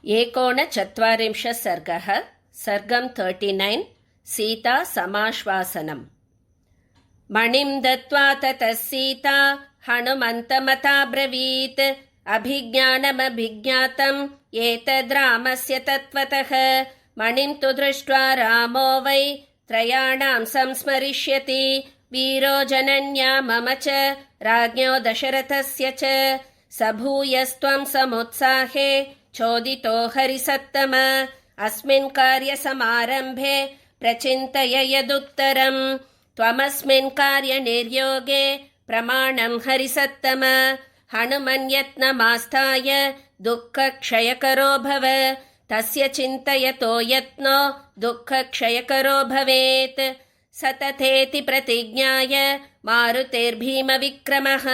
एकोनचत्वारिंशः सर्गः सर्गं 39 सीता समाश्वासनम्। मणिं दत्त्वा ततः सीता हनुमन्तमताब्रवीत् अभिज्ञानमभिज्ञातम् एतद्रामस्य तत्त्वतः। मणिं तु दृष्ट्वा रामो वै त्रयाणां संस्मरिष्यति। वीरो जनन्या मम च राज्ञो दशरथस्य च। स भूयस्त्वं समुत्साहे चोदितो हरिसत्तम। अस्मिन् कार्यसमारम्भे प्रचिन्तय यदुत्तरम्। त्वमस्मिन् कार्यनिर्योगे प्रमाणं हरिसत्तम। हनुमन्यत्नमास्थाय दुःखक्षयकरो भव। तस्य चिन्तयतो यत्नो दुःखक्षयकरो भवेत्। सततेति प्रतिज्ञाय मारुतेर्भीमविक्रमः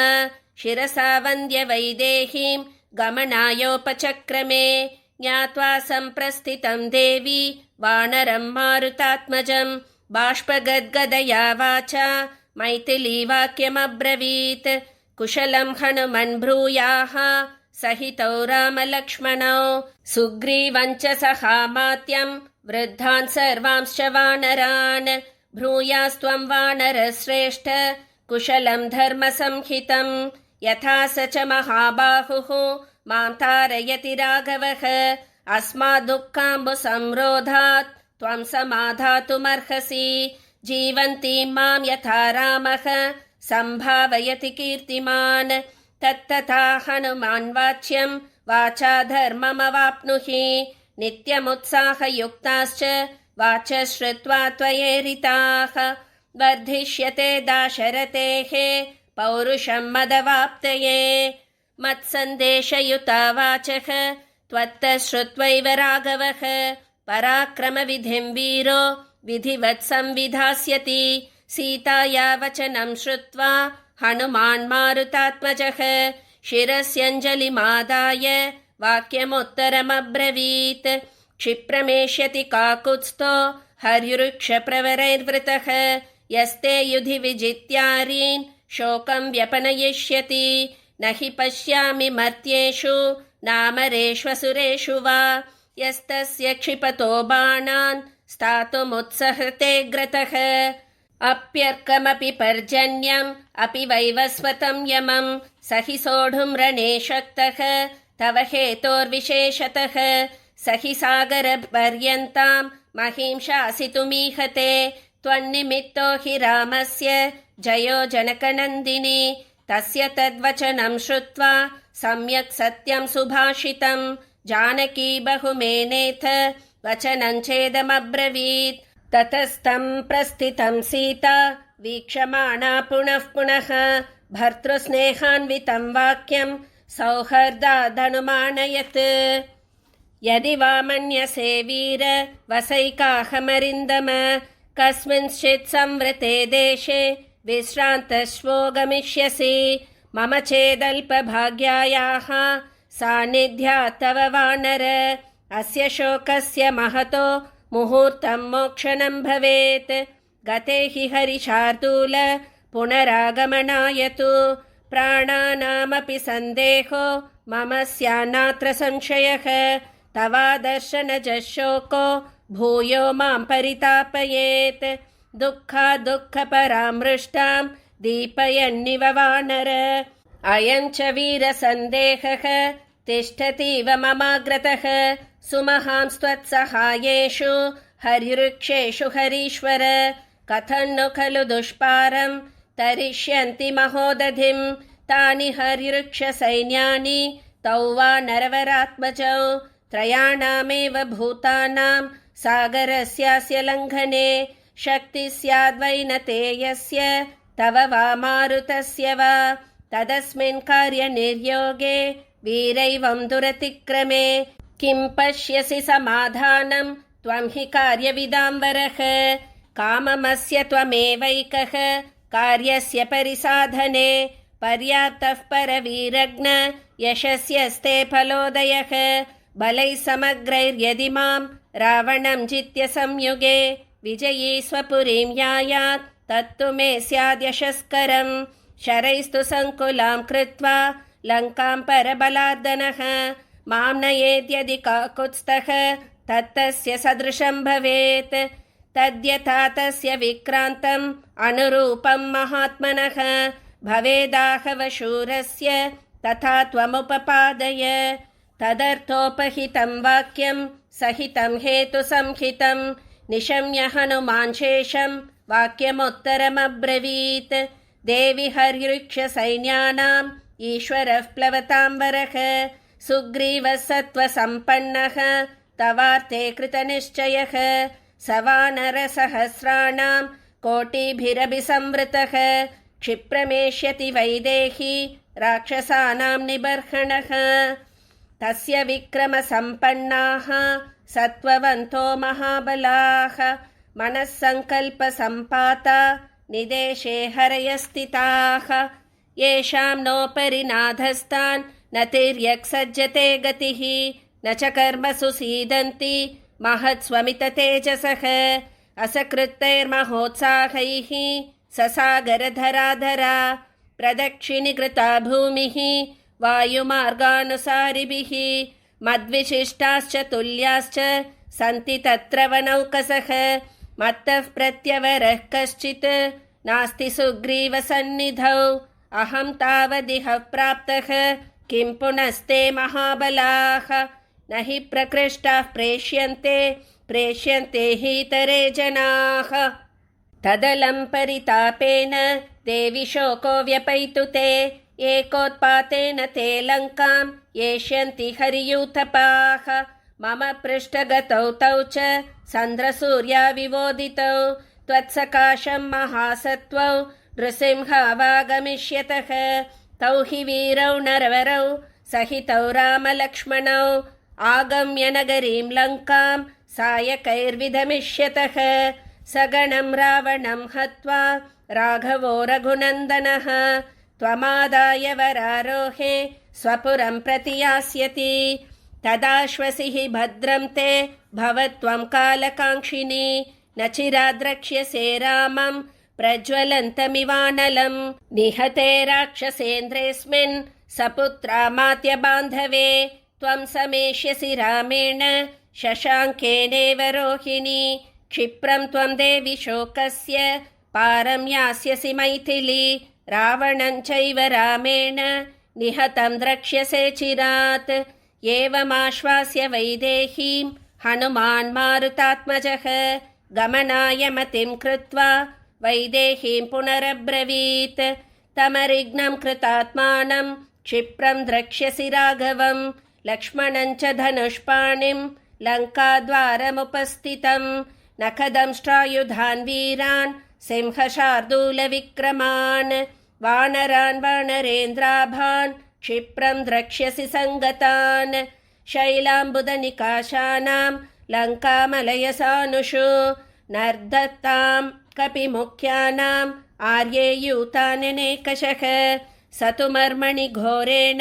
शिरसा वन्द्य वैदेहीं गमनायोपचक्रमे। ज्ञात्वा सम्प्रस्थितं देवी वानरं मारुतात्मजं। बाष्पगद्गदया वाचा मैथिली वाक्यमब्रवीत्। कुशलं हनुमन् ब्रूयाः सहितौ रामलक्ष्मणौ। सुग्रीवं च सहामात्यं वृद्धान् सर्वांश्च वानरान्। ब्रूयास्त्वं वानरश्रेष्ठ कुशलं धर्मसंहितं। यथा स च महाबाहुः मां तारयति राघवः। अस्माद्दुःखाम्बुसंरोधात् त्वं समाधातुमर्हसि। जीवन्तीं मां यथा रामः सम्भावयति कीर्तिमान्। तत्तथा हनुमान् वाच्यं वाचा धर्ममवाप्नुहि। नित्यमुत्साहयुक्ताश्च वाचः श्रुत्वा त्वयेरिताः। वर्धिष्यते दाशरथेः पौरुषं मदवाप्तये। मत्सन्देशयुता वाचः त्वत्तः श्रुत्वैव राघवः। पराक्रमविधिं वीरो विधिवत् संविधास्यति। सीताया वचनं श्रुत्वा हनुमान् मारुतात्मजः शिरस्यञ्जलिमादाय वाक्यमुत्तरमब्रवीत्। क्षिप्रमेष्यति काकुत्स्थो हर्युरुक्षप्रवरैर्वृतः। यस्ते युधि विजित्यारीन् शोकं व्यपनयिष्यति। न हि पश्यामि मर्त्येषु नामरेष्वसुरेषु वा। यस्तस्य क्षिपतो बाणान् स्थातुमुत्सहते ग्रतः। अप्यर्कमपि पर्जन्यम् अपि वैवस्वतं यमं। स हि सोढुं रणे शक्तः तव हेतोर्विशेषतः। स हि सागरपर्यन्तां महीं शासितुमीहते। त्वन्निमित्तो हि रामस्य जयो जनकनन्दिनी। तस्य तद्वचनं श्रुत्वा सम्यक् सत्यं सुभाषितं। जानकी बहुमेनेथ वचनं चेदमब्रवीत्। ततस्तं प्रस्थितं सीता वीक्षमाणा पुनः पुनः। भर्तृस्नेहान्वितं वाक्यं सौहर्दादनुमानयत्। यदि वा मन्यसे वीर वसैकाहमरिन्दम। कस्मिंश्चित् संवृते देशे विश्रान्तश्वो गमिष्यसि। मम चेदल्पभाग्यायाः सान्निध्यात् तव वानर। अस्य शोकस्य महतो मुहूर्तं मोक्षणं भवेत्। गते हि हरिशार्दूल पुनरागमनाय तु। प्राणानामपि सन्देहो मम स्यान्नात्र संशयः। तवादर्शनजः शोको भूयो मां परितापयेत्। दुःखादुःखपरामृष्टां दीपयन्निव वानर। अयं च वीरसन्देहः तिष्ठतीव ममाग्रतः। सुमहांस्त्वत्सहायेषु हरिवृक्षेषु हरीश्वर। कथं नु खलु दुष्पारं तरिष्यन्ति महोदधिं। तानि हरिवृक्षसैन्यानि तौ वा नरवरात्मजौ। त्रयाणामेव भूतानां सागरस्यास्य लङ्घने। शक्ति स्याद्वै न ते यस्य तव वा मारुतस्य वा। तदस्मिन् कार्यनिर्योगे वीरैवं दुरतिक्रमे। किं पश्यसि समाधानं त्वं हि कार्यविदाम्बरः। काममस्य त्वमेवैकः कार्यस्य परिसाधने। पर्याप्तः परवीरज्ञ यशस्यस्ते फलोदयः। बलैः समग्रैर्यदि मां रावणं जित्य संयुगे। विजयी स्वपुरीं यायात् तत्तु मे स्याद्यशस्करम्। शरैस्तु सङ्कुलां कृत्वा लङ्कां परबलार्दनः। मां नयेद्यदि काकुत्स्थः तत्तस्य सदृशं भवेत् तद्यथा तस्य विक्रान्तम् अनुरूपं महात्मनः भवेदाहवशूरस्य तथा त्वमुपपादय तदर्थोपहितं वाक्यं सहितं हेतुसंहितं निशम्य हनुमान् शेषं वाक्यमुत्तरमब्रवीत् देवि हर्यृक्षसैन्यानाम् ईश्वरः प्लवताम्बरः सुग्रीवः सत्त्वसम्पन्नः तवार्थे कृतनिश्चयः स वानरसहस्राणां कोटिभिरभिसंवृतः क्षिप्रमेष्यति वैदेही राक्षसानां निबर्हणः तस्य विक्रमसम्पन्नाः सत्त्ववन्तो महाबलाः मनःसङ्कल्पसम्पाता निदेशे हरयस्थिताः येषां नोपरि नाधस्तान् न तिर्यक् सज्जते गतिः न च कर्मसु सीदन्ति महत्स्वमिततेजसः असकृत्तैर्महोत्साहैः ससागरधराधरा प्रदक्षिणीकृता भूमिः वायुमार्गानुसारिभिः मद्विशिष्टाश्च तुल्याश्च सन्ति तत्र वनौकसः मत्तः प्रत्यवरः कश्चित् नास्ति सुग्रीवसन्निधौ अहं तावदिह प्राप्तः किं पुनस्ते महाबलाः न हि प्रकृष्टाः प्रेष्यन्ते हीतरे जनाः तदलं परितापेन देवि शोको व्यपैतु ते एकोत्पातेन ते लङ्कां येष्यन्ति हरियूथपाः मम पृष्ठगतौ तौ च चन्द्रसूर्या विवोदितौ त्वत्सकाशं महासत्त्वौ नृसिंहावागमिष्यतः तौ हि वीरौ नरवरौ सहितौ रामलक्ष्मणौ आगम्य नगरीं लङ्कां सायकैर्विधमिष्यतः सगणं रावणं हत्वा राघवो रघुनन्दनः त्वमादाय वरारोहे स्वपुरं प्रति यास्यति तदाश्वसि हि भद्रं ते भवत्वं कालकाङ्क्षिणी न चिराद्रक्ष्यसे रामं प्रज्वलन्तमिवानलं निहते राक्षसेन्द्रेऽस्मिन् सपुत्रामात्य बान्धवे त्वं समेष्यसि रामेण शशाङ्केनेव रोहिणी क्षिप्रं त्वं देवि शोकस्य पारं यास्यसि मैथिली रावणं चैव रामेण निहतं द्रक्ष्यसे चिरात् एवमाश्वास्य वैदेहीं हनुमान् मारुतात्मजः गमनाय मतिं कृत्वा वैदेहीं पुनरब्रवीत् तमरिग्नं कृतात्मानं क्षिप्रं द्रक्ष्यसि राघवं लक्ष्मणं च धनुष्पाणिं लङ्काद्वारमुपस्थितं नखदंष्ट्रायुधान् वीरान् सिंहशार्दूलविक्रमान् वानरान् वानरेन्द्राभान् क्षिप्रं द्रक्ष्यसि सङ्गतान् शैलाम्बुदनिकाशानां लङ्कामलयसानुषु नर्दत्तां कपिमुख्यानाम् आर्येयूतान्यनेकशः स तु मर्मणि घोरेण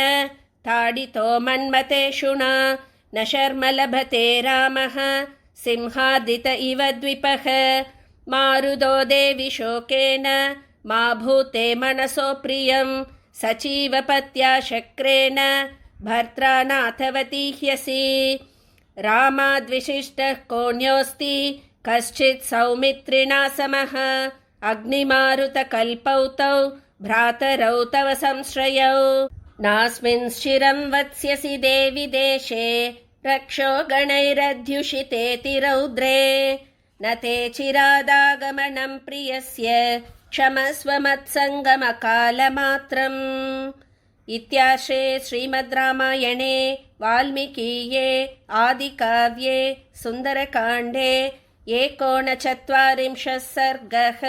ताडितो मन्मथेषुणा न शर्म लभते रामः सिंहादित इव द्विपः मारुदो देवि शोकेन मा भूते मनसो प्रियं सचीवपत्या शक्रेण भर्त्रा नाथवती ह्यसि रामाद्विशिष्टः कोऽन्योऽस्ति कश्चित् सौमित्रिणा समः अग्निमारुतकल्पौ तौ भ्रातरौ तव संश्रयौ नास्मिन् शिरं वत्स्यसि देवि देशे रक्षो गणैरध्युषितेति रौद्रे न ते चिरादागमनं प्रियस्य क्षमस्व मत्सङ्गमकालमात्रम् इत्यार्षे श्रीमद् रामायणे वाल्मीकीये आदिकाव्ये सुन्दरकाण्डे 39 सर्गः।